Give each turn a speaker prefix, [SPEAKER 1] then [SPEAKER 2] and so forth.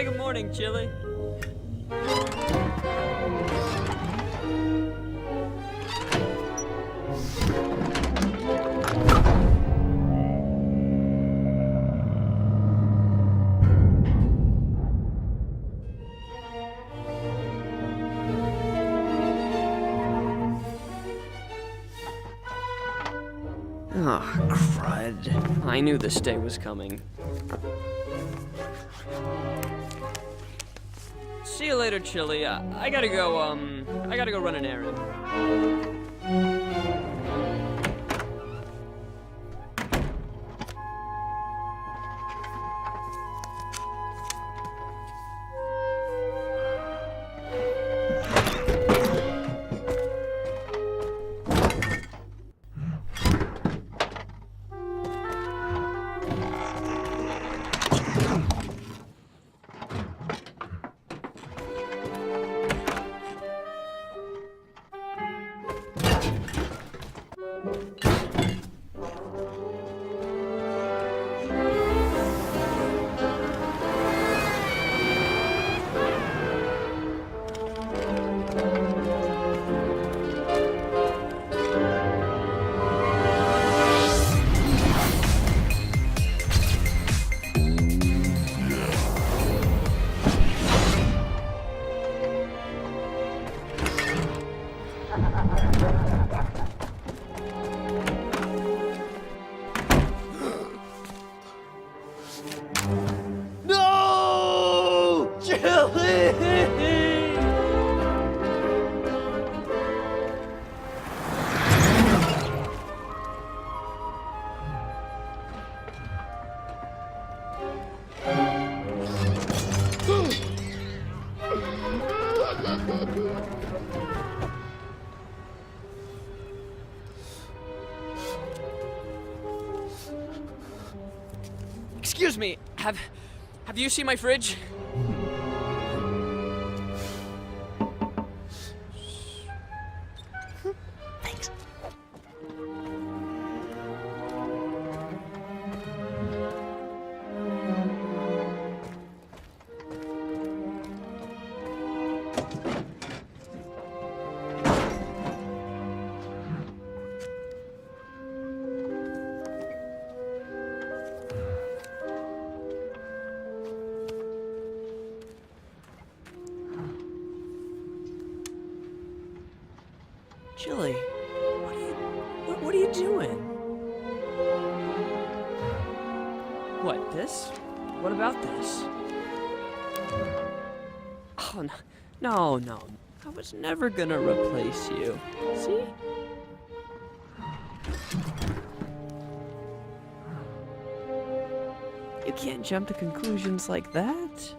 [SPEAKER 1] good morning, Chili. Oh, crud. I knew this day was coming. See you later, Chili. I gotta go run an errand. No! Chili! Excuse me, have you seen my fridge? Thanks. Chili, what are you doing? What, this? What about this? Oh, no. I was never gonna replace you. See? You can't jump to conclusions like that.